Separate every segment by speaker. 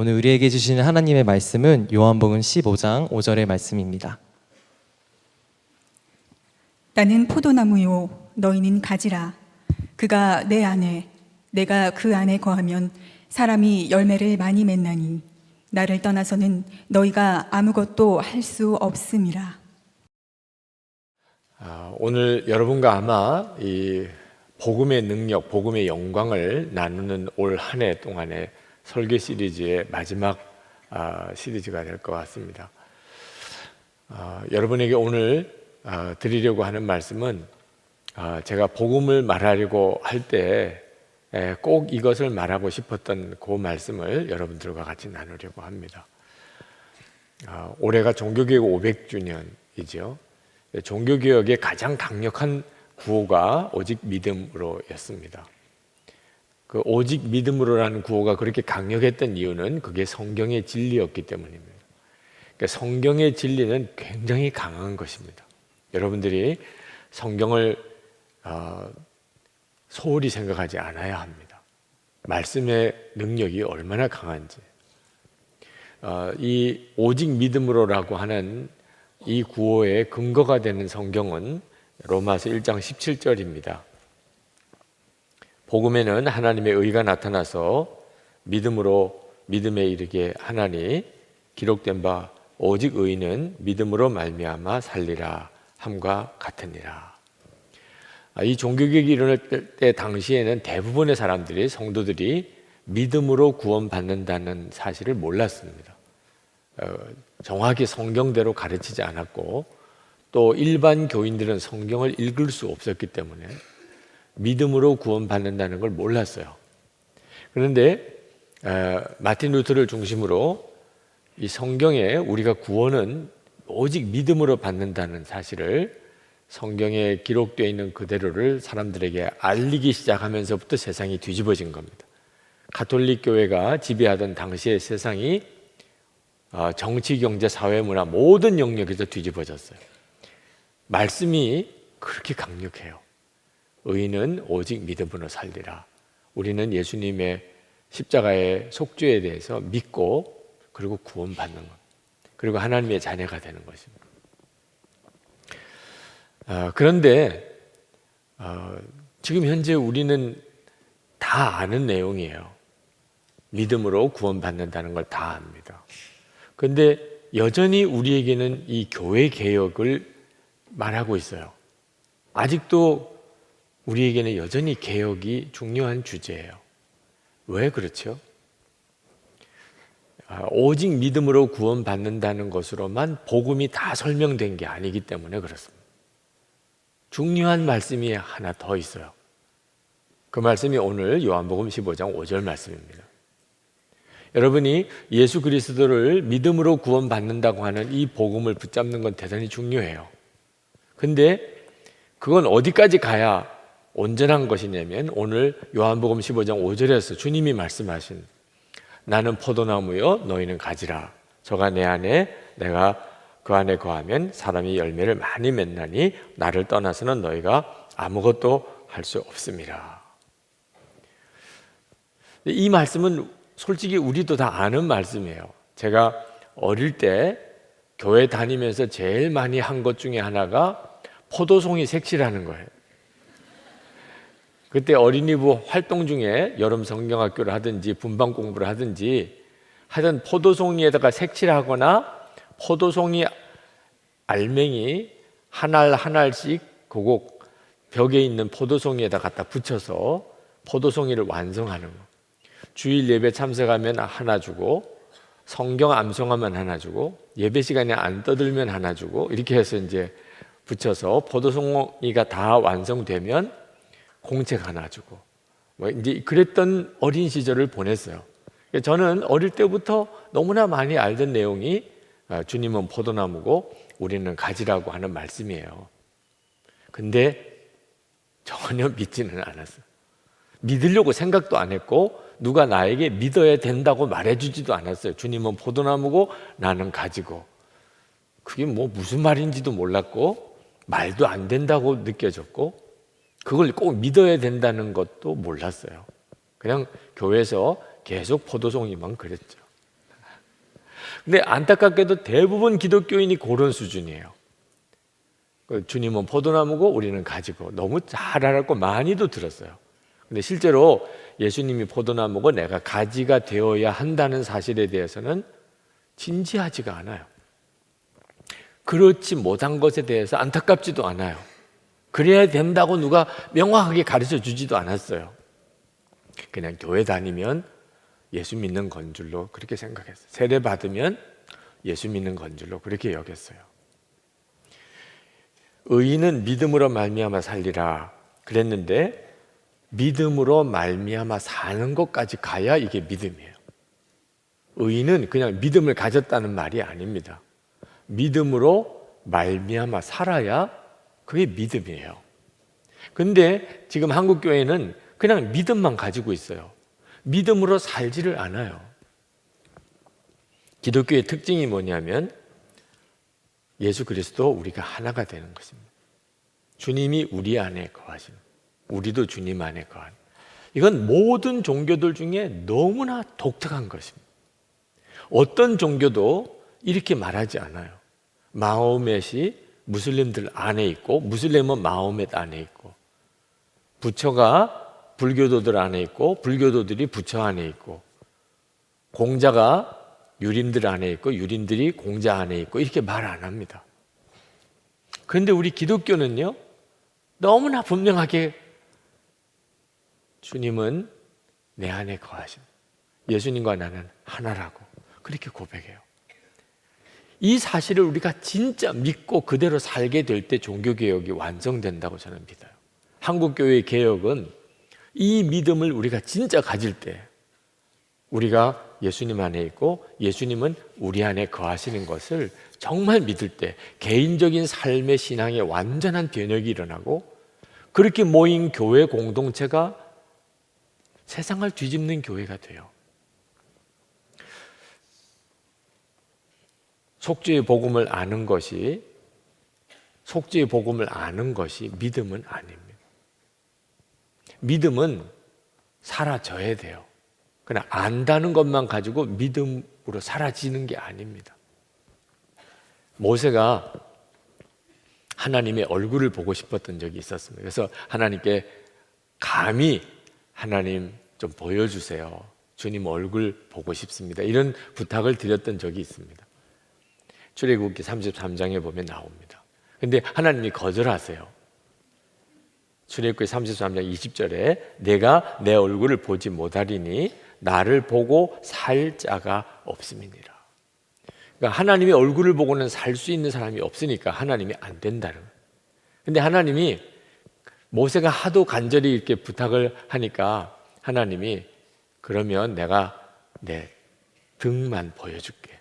Speaker 1: 오늘 우리에게 주시는 하나님의 말씀은 요한복음 15장 5절의 말씀입니다.
Speaker 2: 나는 포도나무요 너희는 가지라. 그가 내 안에 내가 그 안에 거하면 사람이 열매를 많이 맺나니 나를 떠나서는 너희가 아무것도 할 수 없음이라.
Speaker 3: 오늘 여러분과 아마 이 복음의 능력, 복음의 영광을 나누는 올 한 해 동안의 설교 시리즈의 마지막 시리즈가 될 것 같습니다. 여러분에게 오늘 드리려고 하는 말씀은 제가 복음을 말하려고 할 때 꼭 이것을 말하고 싶었던 그 말씀을 여러분들과 같이 나누려고 합니다. 올해가 종교개혁 500주년이죠. 종교개혁의 가장 강력한 구호가 오직 믿음으로였습니다. 그 오직 믿음으로라는 구호가 그렇게 강력했던 이유는 그게 성경의 진리였기 때문입니다. 그러니까 성경의 진리는 굉장히 강한 것입니다. 여러분들이 성경을 소홀히 생각하지 않아야 합니다. 말씀의 능력이 얼마나 강한지. 이 오직 믿음으로라고 하는 이 구호의 근거가 되는 성경은 로마서 1장 17절입니다. 복음에는 하나님의 의가 나타나서 믿음으로 믿음에 이르게 하나니 기록된 바 오직 의인은 믿음으로 말미암아 살리라 함과 같으니라. 이 종교개혁이 일어날 때 당시에는 대부분의 사람들이, 성도들이 믿음으로 구원받는다는 사실을 몰랐습니다. 정확히 성경대로 가르치지 않았고 또 일반 교인들은 성경을 읽을 수 없었기 때문에 믿음으로 구원받는다는 걸 몰랐어요. 그런데 마틴 루터를 중심으로 이 성경에 우리가 구원은 오직 믿음으로 받는다는 사실을 성경에 기록되어 있는 그대로를 사람들에게 알리기 시작하면서부터 세상이 뒤집어진 겁니다. 가톨릭 교회가 지배하던 당시의 세상이 정치, 경제, 사회, 문화 모든 영역에서 뒤집어졌어요. 말씀이 그렇게 강력해요. 의인은 오직 믿음으로 살리라. 우리는 예수님의 십자가의 속죄에 대해서 믿고 그리고 구원받는 것, 그리고 하나님의 자녀가 되는 것입니다. 그런데 지금 현재 우리는 다 아는 내용이에요. 믿음으로 구원받는다는 걸 다 압니다. 그런데 여전히 우리에게는 이 교회 개혁을 말하고 있어요. 아직도 우리에게는 여전히 개혁이 중요한 주제예요. 왜 그렇죠? 오직 믿음으로 구원받는다는 것으로만 복음이 다 설명된 게 아니기 때문에 그렇습니다. 중요한 말씀이 하나 더 있어요. 그 말씀이 오늘 요한복음 15장 5절 말씀입니다. 여러분이 예수 그리스도를 믿음으로 구원받는다고 하는 이 복음을 붙잡는 건 대단히 중요해요. 근데 그건 어디까지 가야 온전한 것이냐면 오늘 요한복음 15장 5절에서 주님이 말씀하신 나는 포도나무요 너희는 가지라. 저가 내 안에 내가 그 안에 거하면 사람이 열매를 많이 맺나니 나를 떠나서는 너희가 아무것도 할 수 없습니다. 이 말씀은 솔직히 우리도 다 아는 말씀이에요. 제가 어릴 때 교회 다니면서 제일 많이 한 것 중에 하나가 포도송이 색칠하는 거예요. 그때 어린이부 활동 중에 여름 성경학교를 하든지 분반 공부를 하든지 하여튼 포도송이에다가 색칠하거나 포도송이 알맹이 한 알 한 알씩 그거 벽에 있는 포도송이에다 갖다 붙여서 포도송이를 완성하는 거. 주일 예배 참석하면 하나 주고 성경 암송하면 하나 주고 예배 시간에 안 떠들면 하나 주고 이렇게 해서 이제 붙여서 포도송이가 다 완성되면 공책 하나 주고 뭐 이제 그랬던 어린 시절을 보냈어요. 저는 어릴 때부터 너무나 많이 알던 내용이 주님은 포도나무고 우리는 가지라고 하는 말씀이에요. 근데 전혀 믿지는 않았어요. 믿으려고 생각도 안 했고 누가 나에게 믿어야 된다고 말해주지도 않았어요. 주님은 포도나무고 나는 가지고. 그게 뭐 무슨 말인지도 몰랐고 말도 안 된다고 느껴졌고 그걸 꼭 믿어야 된다는 것도 몰랐어요. 그냥 교회에서 계속 포도송이만 그랬죠. 근데 안타깝게도 대부분 기독교인이 그런 수준이에요. 주님은 포도나무고 우리는 가지고, 너무 잘 알았고 많이도 들었어요. 근데 실제로 예수님이 포도나무고 내가 가지가 되어야 한다는 사실에 대해서는 진지하지가 않아요. 그렇지 못한 것에 대해서 안타깝지도 않아요. 그래야 된다고 누가 명확하게 가르쳐 주지도 않았어요. 그냥 교회 다니면 예수 믿는 건 줄로 그렇게 생각했어요. 세례 받으면 예수 믿는 건 줄로 그렇게 여겼어요. 의인은 믿음으로 말미암아 살리라 그랬는데, 믿음으로 말미암아 사는 것까지 가야 이게 믿음이에요. 의인은 그냥 믿음을 가졌다는 말이 아닙니다. 믿음으로 말미암아 살아야 그게 믿음이에요. 근데 지금 한국 교회는 그냥 믿음만 가지고 있어요. 믿음으로 살지를 않아요. 기독교의 특징이 뭐냐면 예수 그리스도 우리가 하나가 되는 것입니다. 주님이 우리 안에 거하시는, 우리도 주님 안에 거하는, 이건 모든 종교들 중에 너무나 독특한 것입니다. 어떤 종교도 이렇게 말하지 않아요. 마호멧이 무슬림들 안에 있고, 무슬림은 마호멧 안에 있고, 부처가 불교도들 안에 있고, 불교도들이 부처 안에 있고, 공자가 유림들 안에 있고, 유림들이 공자 안에 있고, 이렇게 말 안 합니다. 그런데 우리 기독교는요, 너무나 분명하게 주님은 내 안에 거하십니다. 예수님과 나는 하나라고 그렇게 고백해요. 이 사실을 우리가 진짜 믿고 그대로 살게 될 때 종교개혁이 완성된다고 저는 믿어요. 한국교회 개혁은 이 믿음을 우리가 진짜 가질 때, 우리가 예수님 안에 있고 예수님은 우리 안에 거하시는 것을 정말 믿을 때 개인적인 삶의 신앙에 완전한 변혁이 일어나고, 그렇게 모인 교회 공동체가 세상을 뒤집는 교회가 돼요. 속죄의 복음을 아는 것이 믿음은 아닙니다. 믿음은 사라져야 돼요. 그냥 안다는 것만 가지고 믿음으로 사라지는 게 아닙니다. 모세가 하나님의 얼굴을 보고 싶었던 적이 있었습니다. 그래서 하나님께 감히 하나님 좀 보여주세요. 주님 얼굴 보고 싶습니다. 이런 부탁을 드렸던 적이 있습니다. 출애굽기 33장에 보면 나옵니다. 근데 하나님이 거절하세요. 출애굽기 33장 20절에 내가 내 얼굴을 보지 못하리니 나를 보고 살 자가 없음이니라. 그러니까 하나님의 얼굴을 보고는 살 수 있는 사람이 없으니까 하나님이 안 된다는 거예요. 근데 하나님이, 모세가 하도 간절히 이렇게 부탁을 하니까 하나님이, 그러면 내가 내 등만 보여줄게.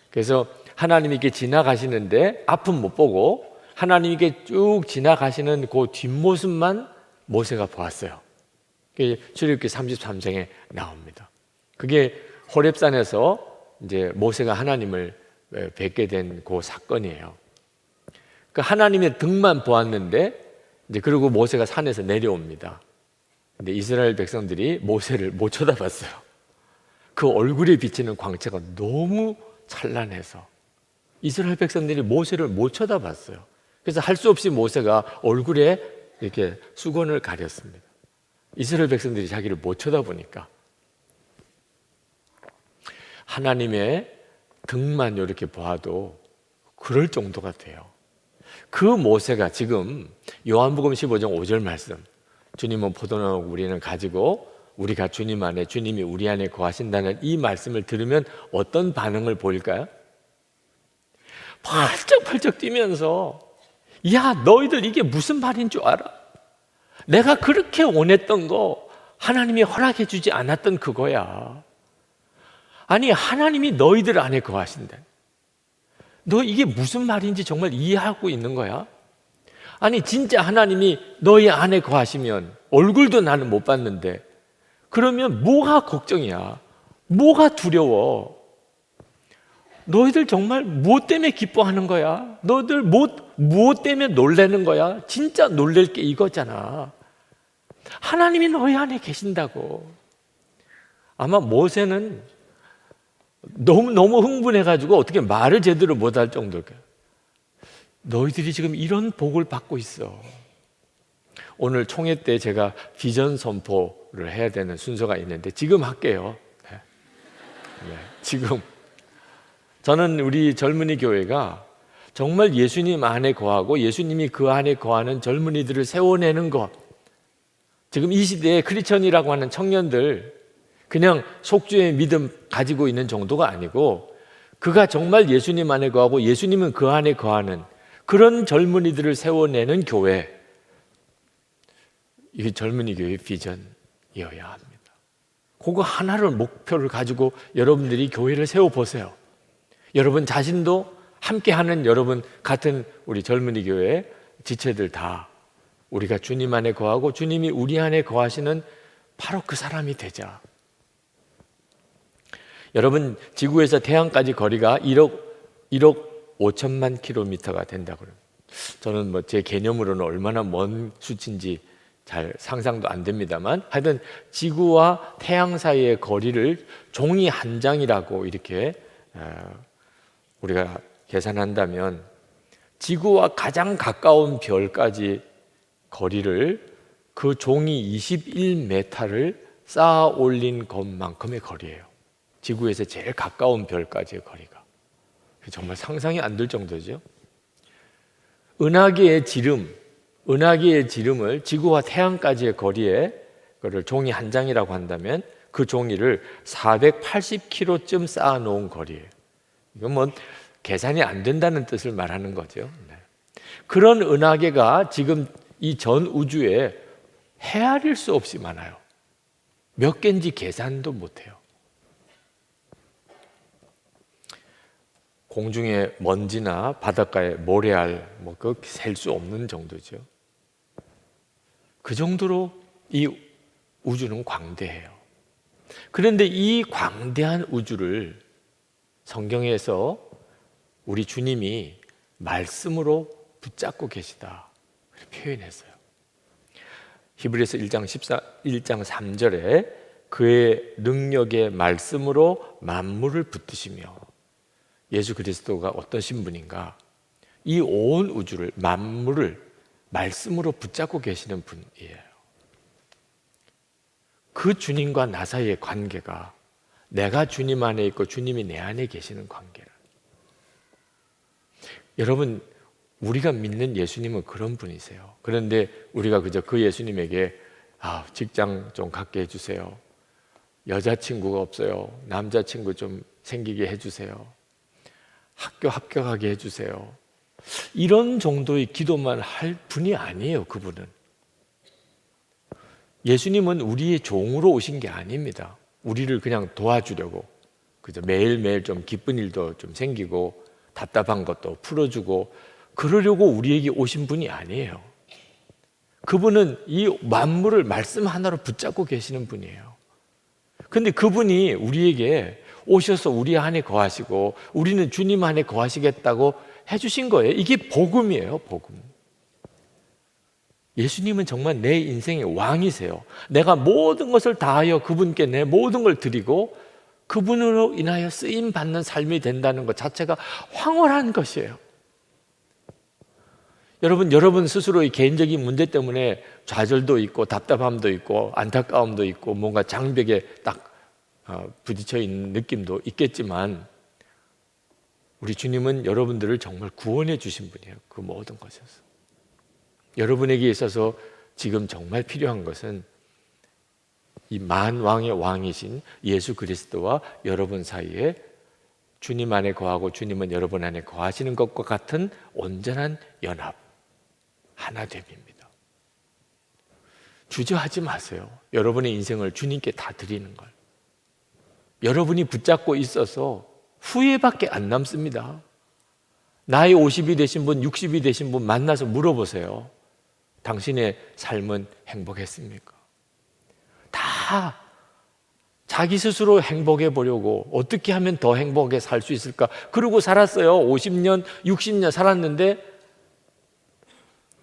Speaker 3: 그래서 하나님이 이렇게 지나가시는데 앞은 못 보고 하나님이 이렇게 쭉 지나가시는 그 뒷모습만 모세가 보았어요. 그게 출애굽기 33장에 나옵니다. 그게 호렙산에서 이제 모세가 하나님을 뵙게 된 그 사건이에요. 그 하나님의 등만 보았는데, 이제 그리고 모세가 산에서 내려옵니다. 근데 이스라엘 백성들이 모세를 못 쳐다봤어요. 그 얼굴에 비치는 광채가 너무 찬란해서 이스라엘 백성들이 모세를 못 쳐다봤어요. 그래서 할 수 없이 모세가 얼굴에 이렇게 수건을 가렸습니다. 이스라엘 백성들이 자기를 못 쳐다보니까. 하나님의 등만 이렇게 보아도 그럴 정도가 돼요. 그 모세가 지금 요한복음 15장 5절 말씀, 주님은 포도나무 우리는 가지고 우리가 주님 안에, 주님이 우리 안에 거하신다는 이 말씀을 들으면 어떤 반응을 보일까요? 펄쩍펄쩍 뛰면서, 야, 너희들 이게 무슨 말인 줄 알아? 내가 그렇게 원했던 거 하나님이 허락해 주지 않았던 그거야. 아니, 하나님이 너희들 안에 거하신다. 너 이게 무슨 말인지 정말 이해하고 있는 거야? 아니, 진짜 하나님이 너희 안에 거하시면, 얼굴도 나는 못 봤는데, 그러면 뭐가 걱정이야? 뭐가 두려워? 너희들 정말 무엇 때문에 기뻐하는 거야? 너희들 무엇 때문에 놀라는 거야? 진짜 놀랄 게 이거잖아. 하나님이 너희 안에 계신다고. 아마 모세는 너무 흥분해가지고 어떻게 말을 제대로 못할 정도일 거예요. 너희들이 지금 이런 복을 받고 있어. 오늘 총회 때 제가 비전 선포를 해야 되는 순서가 있는데 지금 할게요. 네, 지금 저는 우리 젊은이 교회가 정말 예수님 안에 거하고 예수님이 그 안에 거하는 젊은이들을 세워내는 것. 지금 이 시대에 크리스천이라고 하는 청년들 그냥 속주의 믿음 가지고 있는 정도가 아니고 그가 정말 예수님 안에 거하고 예수님은 그 안에 거하는 그런 젊은이들을 세워내는 교회. 이게 젊은이 교회의 비전이어야 합니다. 그거 하나를 목표를 가지고 여러분들이 교회를 세워보세요. 여러분 자신도 함께하는 여러분 같은 우리 젊은이 교회 지체들 다 우리가 주님 안에 거하고 주님이 우리 안에 거하시는 바로 그 사람이 되자. 여러분 지구에서 태양까지 거리가 1억 5천만 킬로미터가 된다고 그래요. 저는 뭐 제 개념으로는 얼마나 먼 수치인지 잘 상상도 안 됩니다만 하여튼 지구와 태양 사이의 거리를 종이 한 장이라고 이렇게 우리가 계산한다면 지구와 가장 가까운 별까지 거리를 그 종이 21m를 쌓아 올린 것만큼의 거리예요. 지구에서 제일 가까운 별까지의 거리가. 정말 상상이 안 될 정도죠. 은하계의 지름을 지구와 태양까지의 거리에 그걸 종이 한 장이라고 한다면 그 종이를 480km쯤 쌓아 놓은 거리예요. 이건 뭐 계산이 안 된다는 뜻을 말하는 거죠. 네. 그런 은하계가 지금 이 전 우주에 헤아릴 수 없이 많아요. 몇 개인지 계산도 못해요. 공중의 먼지나 바닷가의 모래알 그 셀 수 없는 정도죠. 그 정도로 이 우주는 광대해요. 그런데 이 광대한 우주를 성경에서 우리 주님이 말씀으로 붙잡고 계시다 표현했어요. 히브리서 1장 3절에 그의 능력의 말씀으로 만물을 붙드시며 예수 그리스도가 어떤 신분인가? 이 온 우주를 만물을 말씀으로 붙잡고 계시는 분이에요. 그 주님과 나 사이의 관계가 내가 주님 안에 있고 주님이 내 안에 계시는 관계를. 여러분 우리가 믿는 예수님은 그런 분이세요. 그런데 우리가 그저 그 예수님에게 직장 좀 갖게 해주세요. 여자친구가 없어요. 남자친구 좀 생기게 해주세요. 학교 합격하게 해주세요. 이런 정도의 기도만 할 분이 아니에요. 그분은 예수님은 우리의 종으로 오신 게 아닙니다. 우리를 그냥 도와주려고 그저 매일매일 좀 기쁜 일도 좀 생기고 답답한 것도 풀어주고 그러려고 우리에게 오신 분이 아니에요. 그분은 이 만물을 말씀 하나로 붙잡고 계시는 분이에요. 그런데 그분이 우리에게 오셔서 우리 안에 거하시고 우리는 주님 안에 거하시겠다고 해주신 거예요. 이게 복음이에요. 복음. 예수님은 정말 내 인생의 왕이세요. 내가 모든 것을 다하여 그분께 내 모든 걸 드리고 그분으로 인하여 쓰임받는 삶이 된다는 것 자체가 황홀한 것이에요. 여러분 스스로의 개인적인 문제 때문에 좌절도 있고 답답함도 있고 안타까움도 있고 뭔가 장벽에 딱 부딪혀 있는 느낌도 있겠지만 우리 주님은 여러분들을 정말 구원해 주신 분이에요. 그 모든 것에서. 여러분에게 있어서 지금 정말 필요한 것은 이 만왕의 왕이신 예수 그리스도와 여러분 사이에 주님 안에 거하고 주님은 여러분 안에 거하시는 것과 같은 온전한 연합, 하나됨입니다. 주저하지 마세요. 여러분의 인생을 주님께 다 드리는 걸. 여러분이 붙잡고 있어서 후회밖에 안 남습니다. 나이 50이 되신 분, 60이 되신 분 만나서 물어보세요. 당신의 삶은 행복했습니까? 다 자기 스스로 행복해 보려고 어떻게 하면 더 행복하게 살 수 있을까? 그러고 살았어요. 50년, 60년 살았는데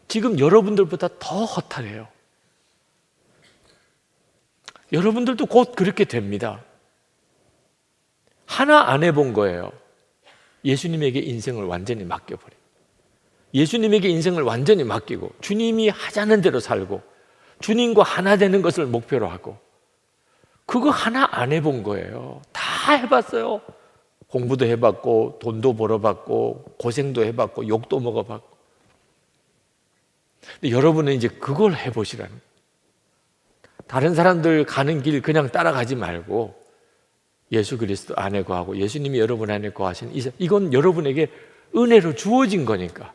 Speaker 3: 지금 여러분들보다 더 허탈해요. 여러분들도 곧 그렇게 됩니다. 하나 안 해본 거예요. 예수님에게 인생을 완전히 맡겨버려. 예수님에게 인생을 완전히 맡기고 주님이 하자는 대로 살고 주님과 하나 되는 것을 목표로 하고, 그거 하나 안 해본 거예요. 다 해봤어요. 공부도 해봤고 돈도 벌어봤고 고생도 해봤고 욕도 먹어봤고. 근데 여러분은 이제 그걸 해보시라는 거예요. 다른 사람들 가는 길 그냥 따라가지 말고 예수 그리스도 안에 거하고 예수님이 여러분 안에 거하시는 이건 여러분에게 은혜로 주어진 거니까,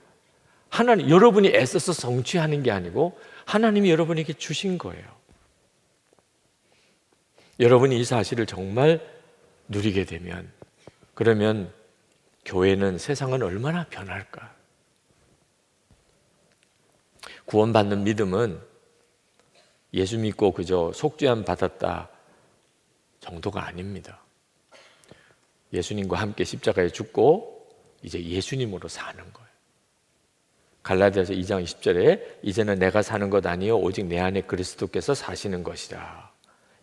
Speaker 3: 하나님, 여러분이 애써서 성취하는 게 아니고 하나님이 여러분에게 주신 거예요. 여러분이 이 사실을 정말 누리게 되면, 그러면 교회는, 세상은 얼마나 변할까? 구원받는 믿음은 예수 믿고 그저 속죄함 받았다 정도가 아닙니다. 예수님과 함께 십자가에 죽고 이제 예수님으로 사는 거예요. 갈라디아서 2장 20절에 이제는 내가 사는 것 아니요 오직 내 안에 그리스도께서 사시는 것이라.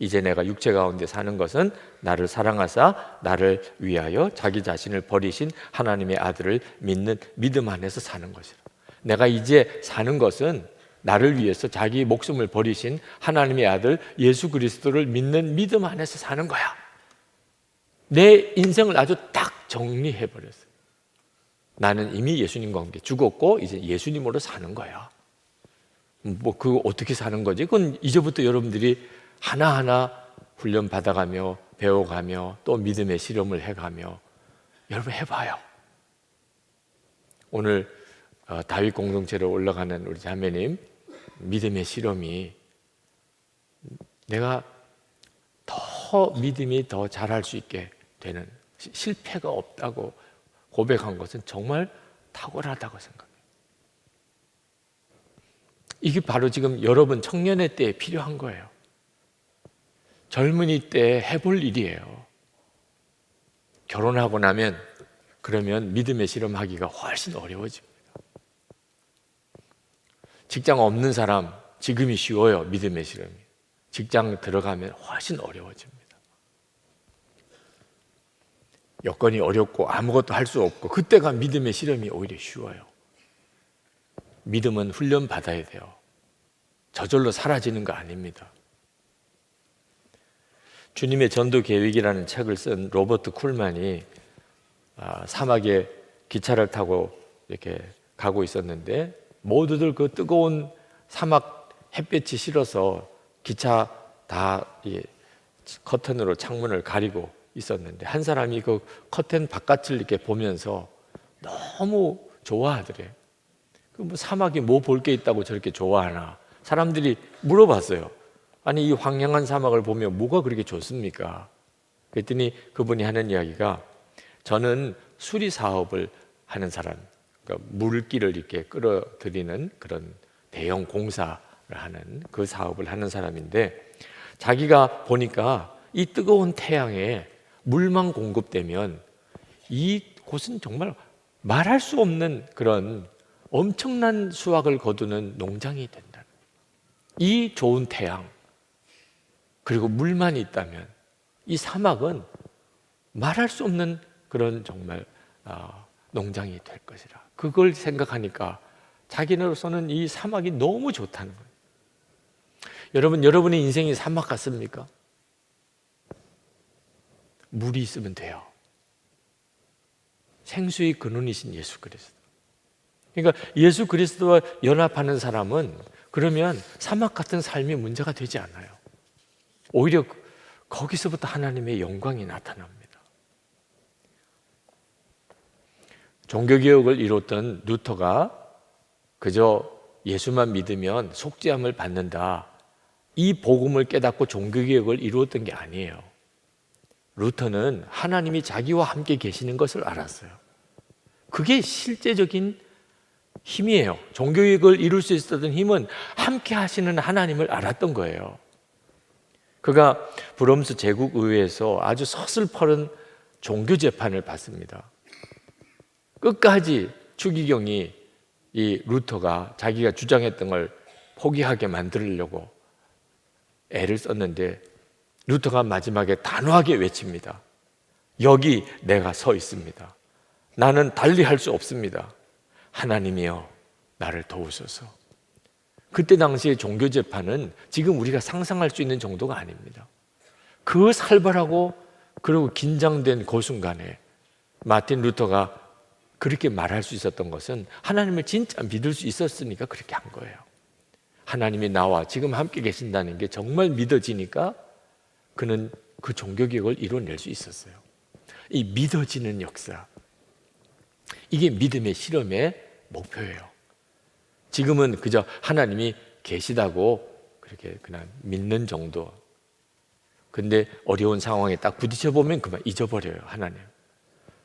Speaker 3: 이제 내가 육체 가운데 사는 것은 나를 사랑하사 나를 위하여 자기 자신을 버리신 하나님의 아들을 믿는 믿음 안에서 사는 것이라. 내가 이제 사는 것은 나를 위해서 자기 목숨을 버리신 하나님의 아들 예수 그리스도를 믿는 믿음 안에서 사는 거야. 내 인생을 아주 딱 정리해버렸어요. 나는 이미 예수님과 함께 죽었고 이제 예수님으로 사는 거야. 뭐 그거 어떻게 사는 거지? 그건 이제부터 여러분들이 하나하나 훈련 받아가며 배워가며 또 믿음의 실험을 해가며 여러분 해봐요. 오늘 다윗 공동체로 올라가는 우리 자매님 믿음의 실험이, 내가 더 믿음이 더 잘할 수 있게 되는, 실패가 없다고 고백한 것은 정말 탁월하다고 생각해요. 이게 바로 지금 여러분 청년의 때에 필요한 거예요. 젊은이 때 해볼 일이에요. 결혼하고 나면 그러면 믿음의 실험하기가 훨씬 어려워집니다. 직장 없는 사람 지금이 쉬워요. 믿음의 실험이. 직장 들어가면 훨씬 어려워집니다. 여건이 어렵고 아무것도 할 수 없고 그때가 믿음의 실험이 오히려 쉬워요. 믿음은 훈련 받아야 돼요. 저절로 사라지는 거 아닙니다. 주님의 전도 계획이라는 책을 쓴 로버트 쿨만이 사막에 기차를 타고 이렇게 가고 있었는데 모두들 그 뜨거운 사막 햇볕이 싫어서 기차 다 커튼으로 창문을 가리고 있었는데 한 사람이 그 커튼 바깥을 이렇게 보면서 너무 좋아하더래. 그 뭐 사막에 뭐 볼 게 있다고 저렇게 좋아하나? 사람들이 물어봤어요. 아니 이 황량한 사막을 보면 뭐가 그렇게 좋습니까? 그랬더니 그분이 하는 이야기가, 저는 수리 사업을 하는 사람, 그러니까 물길을 이렇게 끌어들이는 그런 대형 공사를 하는 그 사업을 하는 사람인데, 자기가 보니까 이 뜨거운 태양에 물만 공급되면 이 곳은 정말 말할 수 없는 그런 엄청난 수확을 거두는 농장이 된다. 이 좋은 태양 그리고 물만 있다면 이 사막은 말할 수 없는 그런 정말 농장이 될 것이라. 그걸 생각하니까 자기로서는 이 사막이 너무 좋다는 거예요. 여러분, 여러분의 인생이 사막 같습니까? 물이 있으면 돼요. 생수의 근원이신 예수 그리스도. 그러니까 예수 그리스도와 연합하는 사람은 그러면 사막 같은 삶이 문제가 되지 않아요. 오히려 거기서부터 하나님의 영광이 나타납니다. 종교개혁을 이뤘던 루터가 그저 예수만 믿으면 속죄함을 받는다, 이 복음을 깨닫고 종교개혁을 이루었던 게 아니에요. 루터는 하나님이 자기와 함께 계시는 것을 알았어요. 그게 실제적인 힘이에요. 종교개혁을 이룰 수 있었던 힘은 함께 하시는 하나님을 알았던 거예요. 그가 브롬스 제국의회에서 아주 서슬퍼른 종교재판을 받습니다. 끝까지 추기경이 이 루터가 자기가 주장했던 걸 포기하게 만들려고 애를 썼는데 루터가 마지막에 단호하게 외칩니다. 여기 내가 서 있습니다. 나는 달리 할 수 없습니다. 하나님이여 나를 도우소서. 그때 당시의 종교재판은 지금 우리가 상상할 수 있는 정도가 아닙니다. 그 살벌하고 그리고 긴장된 그 순간에 마틴 루터가 그렇게 말할 수 있었던 것은 하나님을 진짜 믿을 수 있었으니까 그렇게 한 거예요. 하나님이 나와 지금 함께 계신다는 게 정말 믿어지니까 그는 그 종교개혁을 이뤄낼 수 있었어요. 이 믿어지는 역사, 이게 믿음의 실험의 목표예요. 지금은 그저 하나님이 계시다고 그렇게 그냥 믿는 정도. 근데 어려운 상황에 딱 부딪혀 보면 그만 잊어버려요, 하나님.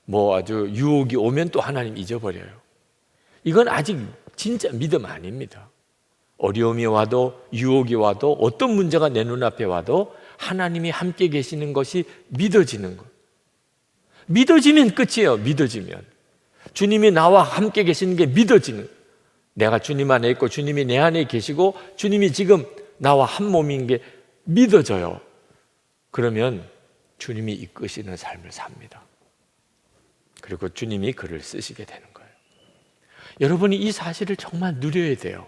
Speaker 3: 뭐 아주 유혹이 오면 또 하나님 잊어버려요. 이건 아직 진짜 믿음 아닙니다. 어려움이 와도 유혹이 와도 어떤 문제가 내 눈앞에 와도 하나님이 함께 계시는 것이 믿어지는 것. 믿어지면 끝이에요. 믿어지면 주님이 나와 함께 계시는 게 믿어지는, 내가 주님 안에 있고 주님이 내 안에 계시고 주님이 지금 나와 한 몸인 게 믿어져요. 그러면 주님이 이끄시는 삶을 삽니다. 그리고 주님이 글을 쓰시게 되는 거예요. 여러분이 이 사실을 정말 누려야 돼요.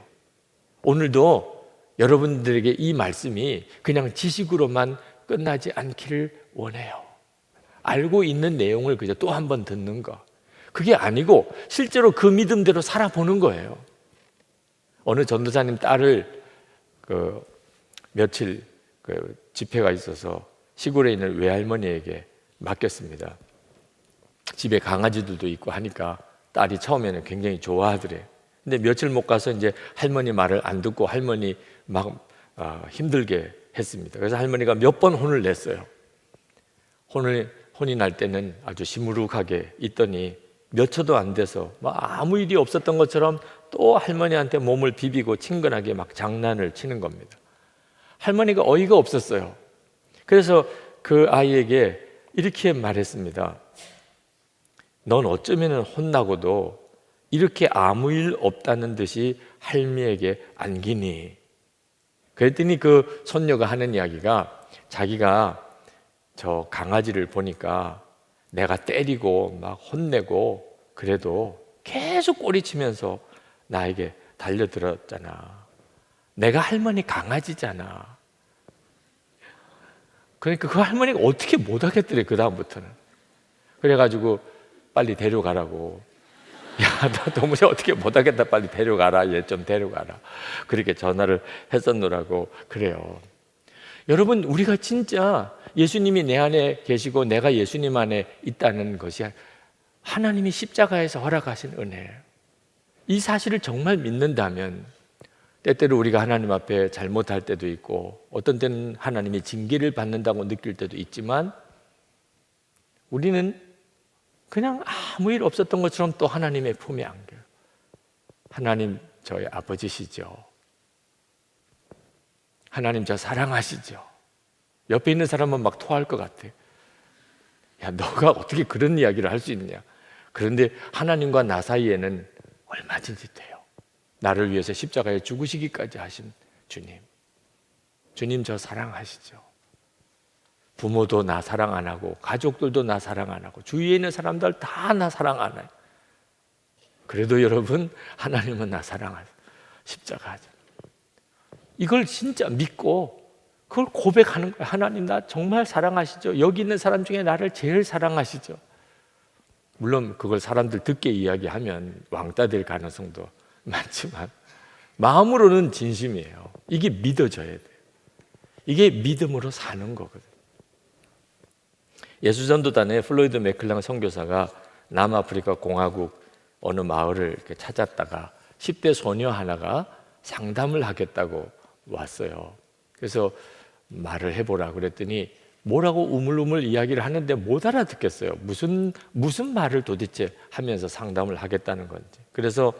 Speaker 3: 오늘도 여러분들에게 이 말씀이 그냥 지식으로만 끝나지 않기를 원해요. 알고 있는 내용을 그저 또 한 번 듣는 거, 그게 아니고 실제로 그 믿음대로 살아보는 거예요. 어느 전도사님 딸을 며칠 집회가 있어서 시골에 있는 외할머니에게 맡겼습니다. 집에 강아지들도 있고 하니까 딸이 처음에는 굉장히 좋아하더래요. 근데 며칠 못 가서 이제 할머니 말을 안 듣고 할머니 막 힘들게 했습니다. 그래서 할머니가 몇 번 혼을 냈어요. 혼이 날 때는 아주 시무룩하게 있더니 몇 초도 안 돼서 막 아무 일이 없었던 것처럼 또 할머니한테 몸을 비비고 친근하게 막 장난을 치는 겁니다. 할머니가 어이가 없었어요. 그래서 그 아이에게 이렇게 말했습니다. 넌 어쩌면 혼나고도 이렇게 아무 일 없다는 듯이 할미에게 안기니? 그랬더니 그 손녀가 하는 이야기가, 자기가 저 강아지를 보니까 내가 때리고 막 혼내고 그래도 계속 꼬리치면서 나에게 달려들었잖아. 내가 할머니 강아지잖아. 그러니까 그 할머니가 어떻게 못하겠더래, 그 다음부터는. 그래가지고 빨리 데려가라고. 야, 나 도무지 어떻게 못하겠다, 빨리 데려가라, 얘 좀 데려가라. 그렇게 전화를 했었노라고 그래요. 여러분, 우리가 진짜 예수님이 내 안에 계시고 내가 예수님 안에 있다는 것이 하나님이 십자가에서 허락하신 은혜예요. 이 사실을 정말 믿는다면 때때로 우리가 하나님 앞에 잘못할 때도 있고 어떤 때는 하나님이 징계를 받는다고 느낄 때도 있지만 우리는 그냥 아무 일 없었던 것처럼 또 하나님의 품에 안겨요. 하나님, 저희 아버지시죠. 하나님, 저 사랑하시죠. 옆에 있는 사람은 막 토할 것 같아. 야, 너가 어떻게 그런 이야기를 할 수 있냐. 그런데 하나님과 나 사이에는 얼마든지 돼요. 나를 위해서 십자가에 죽으시기까지 하신 주님. 주님, 저 사랑하시죠. 부모도 나 사랑 안 하고 가족들도 나 사랑 안 하고 주위에 있는 사람들 다 나 사랑 안 해요. 그래도 여러분, 하나님은 나 사랑하세요. 십자가 하죠. 이걸 진짜 믿고 그걸 고백하는 거예요. 하나님, 나 정말 사랑하시죠. 여기 있는 사람 중에 나를 제일 사랑하시죠. 물론 그걸 사람들 듣게 이야기하면 왕따 될 가능성도 많지만 마음으로는 진심이에요. 이게 믿어져야 돼요. 이게 믿음으로 사는 거거든요. 예수전도단의 플로이드 맥클랑 선교사가 남아프리카 공화국 어느 마을을 이렇게 찾았다가 10대 소녀 하나가 상담을 하겠다고 왔어요. 그래서 말을 해보라 그랬더니 뭐라고 우물우물 이야기를 하는데 못 알아듣겠어요. 무슨 말을 도대체 하면서 상담을 하겠다는 건지. 그래서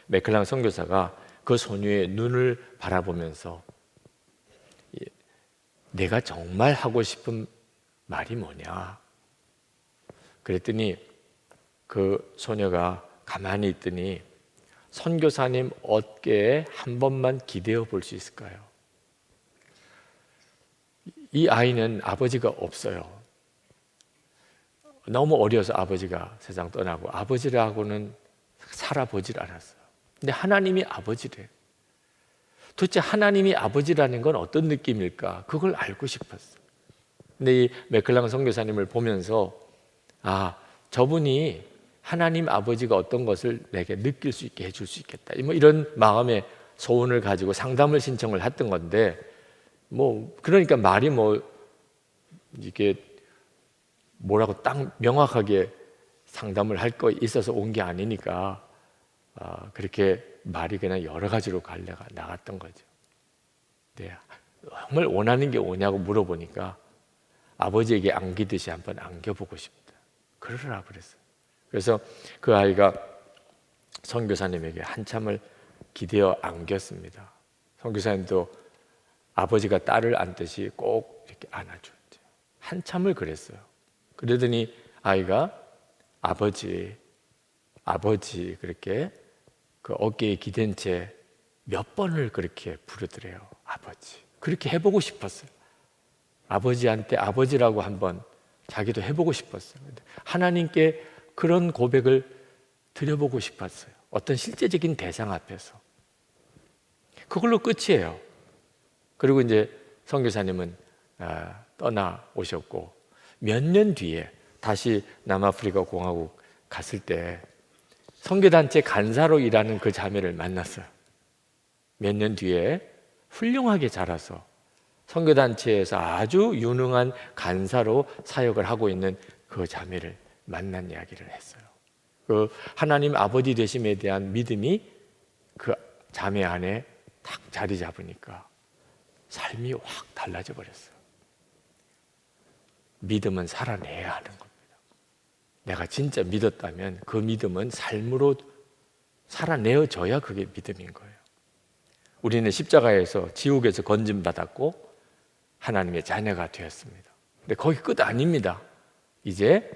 Speaker 3: 맥클랑 선교사가 그 소녀의 눈을 바라보면서 내가 정말 하고 싶은 말이 뭐냐? 그랬더니 그 소녀가 가만히 있더니 선교사님 어깨에 한 번만 기대어 볼 수 있을까요? 이 아이는 아버지가 없어요. 너무 어려서 아버지가 세상 떠나고 아버지라고는 살아보질 않았어요. 근데 하나님이 아버지래. 도대체 하나님이 아버지라는 건 어떤 느낌일까? 그걸 알고 싶었어요. 근데 이 맥클랑 선교사님을 보면서 저분이 하나님 아버지가 어떤 것을 내게 느낄 수 있게 해줄 수 있겠다. 뭐 이런 마음의 소원을 가지고 상담을 신청을 했던 건데 그러니까 말이 이게 뭐라고 딱 명확하게 상담을 할 거 있어서 온 게 아니니까 그렇게 말이 그냥 여러 가지로 갈래가 나갔던 거죠. 네, 정말 원하는 게 뭐냐고 물어보니까 아버지에게 안기듯이 한번 안겨보고 싶다. 그러라 그랬어요. 그래서 그 아이가 선교사님에게 한참을 기대어 안겼습니다. 선교사님도 아버지가 딸을 안듯이 꼭 이렇게 안아줬죠. 한참을 그랬어요. 그러더니 아이가 아버지 그렇게 그 어깨에 기댄 채 몇 번을 그렇게 부르더래요. 아버지. 그렇게 해보고 싶었어요. 아버지한테 아버지라고 한번 자기도 해보고 싶었어요. 하나님께 그런 고백을 드려보고 싶었어요. 어떤 실제적인 대상 앞에서. 그걸로 끝이에요. 그리고 이제 선교사님은 떠나오셨고 몇 년 뒤에 다시 남아프리카 공화국 갔을 때 선교단체 간사로 일하는 그 자매를 만났어요. 몇 년 뒤에 훌륭하게 자라서 선교단체에서 아주 유능한 간사로 사역을 하고 있는 그 자매를 만난 이야기를 했어요. 그 하나님 아버지 되심에 대한 믿음이 그 자매 안에 딱 자리 잡으니까 삶이 확 달라져 버렸어요. 믿음은 살아내야 하는 겁니다. 내가 진짜 믿었다면 그 믿음은 삶으로 살아내어져야 그게 믿음인 거예요. 우리는 십자가에서 지옥에서 건짐받았고 하나님의 자녀가 되었습니다. 근데 거기 끝 아닙니다. 이제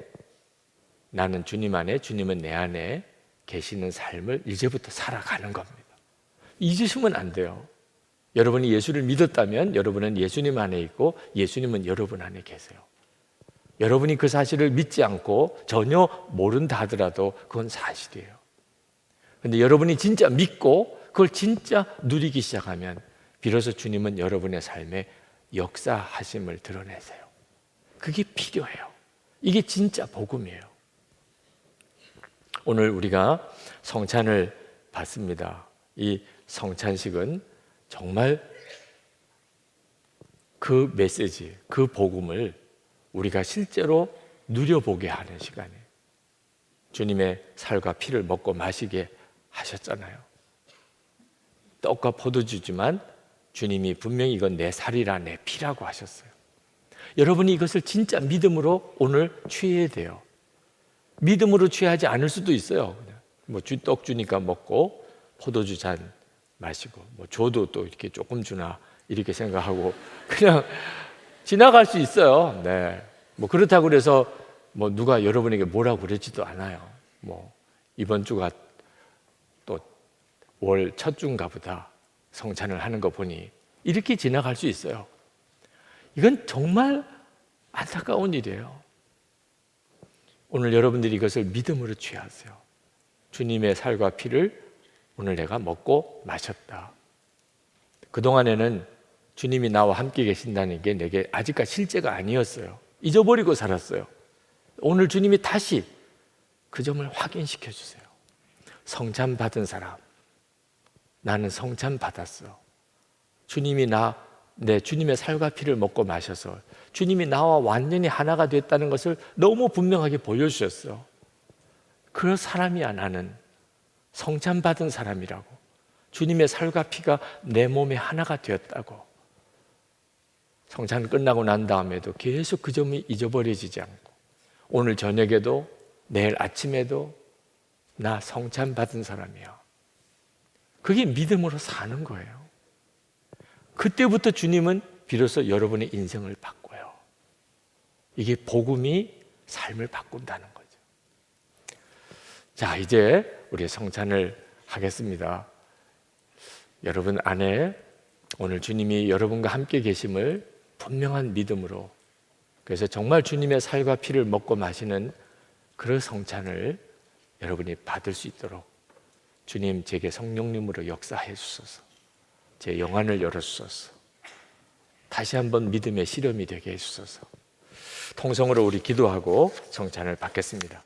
Speaker 3: 나는 주님 안에, 주님은 내 안에 계시는 삶을 이제부터 살아가는 겁니다. 잊으시면 안 돼요. 여러분이 예수를 믿었다면 여러분은 예수님 안에 있고 예수님은 여러분 안에 계세요. 여러분이 그 사실을 믿지 않고 전혀 모른다 하더라도 그건 사실이에요. 그런데 여러분이 진짜 믿고 그걸 진짜 누리기 시작하면 비로소 주님은 여러분의 삶에 역사하심을 드러내세요. 그게 필요해요. 이게 진짜 복음이에요. 오늘 우리가 성찬을 받습니다. 이 성찬식은 정말 그 메시지, 그 복음을 우리가 실제로 누려보게 하는 시간이에요. 주님의 살과 피를 먹고 마시게 하셨잖아요. 떡과 포도주지만 주님이 분명히 이건 내 살이라 내 피라고 하셨어요. 여러분이 이것을 진짜 믿음으로 오늘 취해야 돼요. 믿음으로 취하지 않을 수도 있어요. 떡 주니까 먹고 포도주 잔 마시고 줘도 또 이렇게 조금 주나 이렇게 생각하고 그냥 지나갈 수 있어요. 네. 그렇다고 그래서 누가 여러분에게 뭐라고 그러지도 않아요. 이번 주가 또 월 첫 주인가 보다 성찬을 하는 거 보니 이렇게 지나갈 수 있어요. 이건 정말 안타까운 일이에요. 오늘 여러분들이 이것을 믿음으로 취하세요. 주님의 살과 피를 오늘 내가 먹고 마셨다. 그동안에는 주님이 나와 함께 계신다는 게 내게 아직까지 실제가 아니었어요. 잊어버리고 살았어요. 오늘 주님이 다시 그 점을 확인시켜 주세요. 성찬 받은 사람, 나는 성찬 받았어. 주님이 주님의 살과 피를 먹고 마셔서 주님이 나와 완전히 하나가 됐다는 것을 너무 분명하게 보여주셨어. 그 사람이야 나는. 성찬 받은 사람이라고. 주님의 살과 피가 내 몸에 하나가 되었다고. 성찬 끝나고 난 다음에도 계속 그 점이 잊어버려지지 않고 오늘 저녁에도 내일 아침에도 나 성찬 받은 사람이야. 그게 믿음으로 사는 거예요. 그때부터 주님은 비로소 여러분의 인생을 바꿔요. 이게 복음이 삶을 바꾼다는 거죠. 자, 이제 우리 성찬을 하겠습니다. 여러분 안에 오늘 주님이 여러분과 함께 계심을 분명한 믿음으로 그래서 정말 주님의 살과 피를 먹고 마시는 그런 성찬을 여러분이 받을 수 있도록 주님 제게 성령님으로 역사해 주소서. 제 영안을 열어 주소서. 다시 한번 믿음의 실험이 되게 해 주소서. 통성으로 우리 기도하고 성찬을 받겠습니다.